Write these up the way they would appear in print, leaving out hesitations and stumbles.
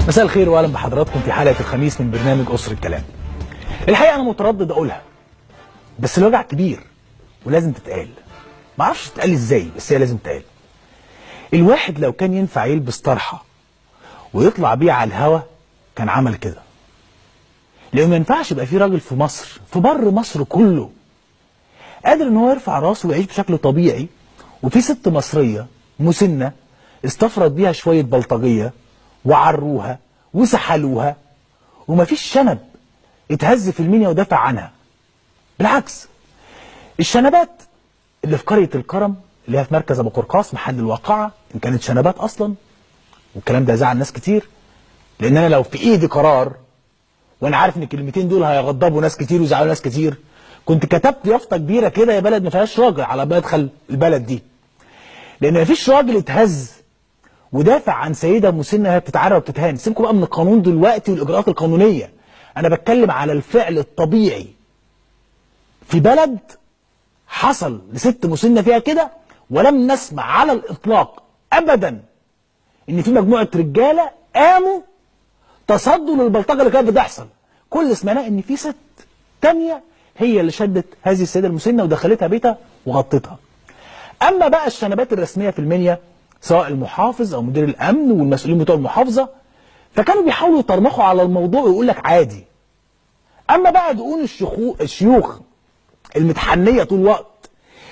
مساء الخير واهلا بحضراتكم في حلقه الخميس من برنامج اسر الكلام. الحقيقه انا متردد اقولها بس الوجع كبير ولازم تتقال. ما اعرفش تتقال ازاي بس هي لازم تتقال. الواحد لو كان ينفع يلبس طرحه ويطلع بيه على الهوا كان عمل كده. لانه ما ينفعش يبقى في راجل في مصر في بر مصر كله قادر ان هو يرفع راسه ويعيش بشكل طبيعي، وفي ست مصريه مسنه استفرد بيها شويه بلطجيه وعروها وسحلوها ومفيش شنب اتهز في المنيا ودافع عنها. بالعكس، الشنبات اللي في قريه الكرم اللي هي في مركز ابو قرقاص محل الواقعه ان كانت شنبات اصلا، والكلام ده زعل ناس كتير، لان انا لو في ايدي قرار وانا عارف ان الكلمتين دول هيغضبوا ناس كتير ويزعلوا ناس كتير كنت كتبت يافطه كبيره كده: يا بلد ما فيهاش راجل على مدخل البلد دي. لان مفيش راجل اتهز ودافع عن سيده مسنه وهي بتتعرى وبتتهان. سيبكم بقى من القانون دلوقتي والاجراءات القانونيه، انا بتكلم على الفعل الطبيعي في بلد حصل لست مسنه فيها كده، ولم نسمع على الاطلاق ابدا ان في مجموعه رجاله قاموا تصدوا للبلطجه اللي كانت بتحصل. كل اللي سمعناه ان في ست تانيه هي اللي شدت هذه السيده المسنه ودخلتها بيتها وغطتها. اما بقى الشنبات الرسميه في المنيا سواء المحافظ او مدير الامن والمسؤولين بتوع المحافظه فكانوا بيحاولوا يطرمخوا على الموضوع ويقول لك عادي. اما بقى دقون الشيوخ المتحنيه طول الوقت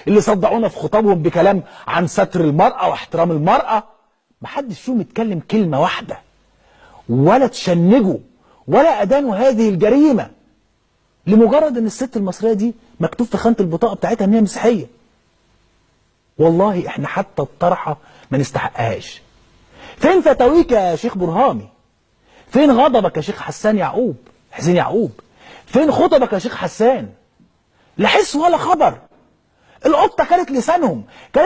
اللي صدعونا في خطابهم بكلام عن ستر المراه واحترام المراه، محدش فيهم اتكلم كلمه واحده ولا تشنجوا ولا ادانوا هذه الجريمه لمجرد ان الست المصريه دي مكتوب في خانه البطاقه بتاعتها ان هي مسيحيه. والله احنا حتى الطرحه ما نستحقهاش. فين فتاويك يا شيخ برهامي؟ فين غضبك يا شيخ حسين يعقوب؟ فين خطبك يا شيخ حسان؟ لا حس ولا خبر. القطه كانت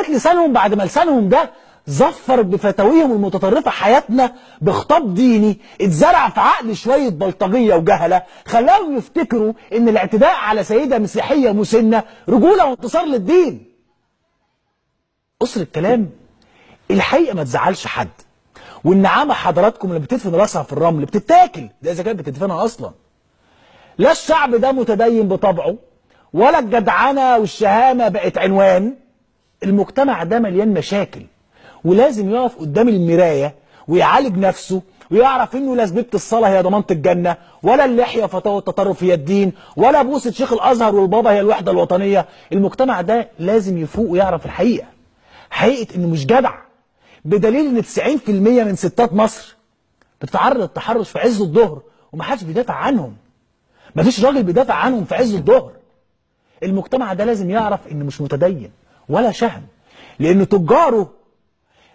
لسانهم بعد ما لسانهم ده ظفر بفتاويهم المتطرفه حياتنا بخطاب ديني اتزرع في عقل شويه بلطجيه وجهله خلاهم يفتكروا ان الاعتداء على سيده مسيحيه مسنه رجوله وانتصار للدين. أسر الكلام الحقيقه ما تزعلش حد، والنعامه حضراتكم اللي بتدفن راسها في الرمل بتتاكل، ده اذا كانت بتدفنها اصلا. لا الشعب ده متدين بطبعه ولا الجدعنه والشهامه بقت عنوان. المجتمع ده مليان مشاكل ولازم يقف قدام المرايه ويعالج نفسه ويعرف انه لا زبيبه الصلاه هي ضمانه الجنه، ولا اللحيه فتاوى التطرف هي الدين، ولا بوسه شيخ الازهر والبابا هي الوحده الوطنيه. المجتمع ده لازم يفوق ويعرف الحقيقه، حقيقه انه مش جدع، بدليل ان 90% من ستات مصر بتتعرض للتحرش في عز الظهر ومحدش بيدافع عنهم. مفيش راجل بيدافع عنهم في عز الظهر. المجتمع ده لازم يعرف انه مش متدين ولا شهم، لان تجاره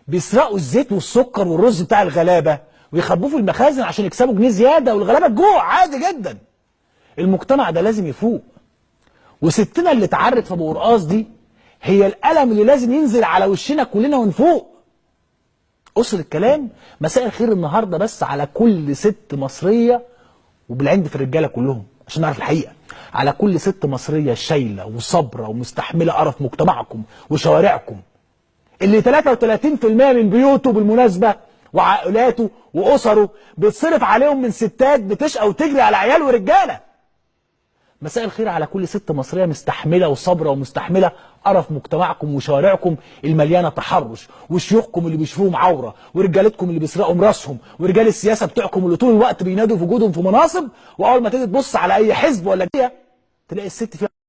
بيسرقوا الزيت والسكر والرز بتاع الغلابه ويخبوه في المخازن عشان يكسبوا جنيه زياده والغلابه تجوع عادي جدا. المجتمع ده لازم يفوق، وستنا اللي اتعرت في ابو قرقاص دي هي القلم اللي لازم ينزل على وشنا كلنا ونفوق. أسر الكلام مساء الخير النهارده بس على كل ست مصريه، وبالعند في الرجاله كلهم عشان نعرف الحقيقه، على كل ست مصريه شايله وصابره ومستحمله قرف مجتمعكم وشوارعكم، اللي 33% من بيوته بالمناسبه وعائلاته واسره بتصرف عليهم من ستات بتشقى وتجري على عيال ورجاله. مساء الخير على كل ست مصريه مستحمله وصابره ومستحمله قرف مجتمعكم وشوارعكم المليانه تحرش، وشيوخكم اللي بيشوفوهم عوره، ورجالتكم اللي بيسرقوا راسهم، ورجال السياسه بتوعكم اللي طول الوقت بينادوا في وجودهم في مناصب، واول ما تيجي تبص على اي حزب ولا جهه تلاقي الست فيها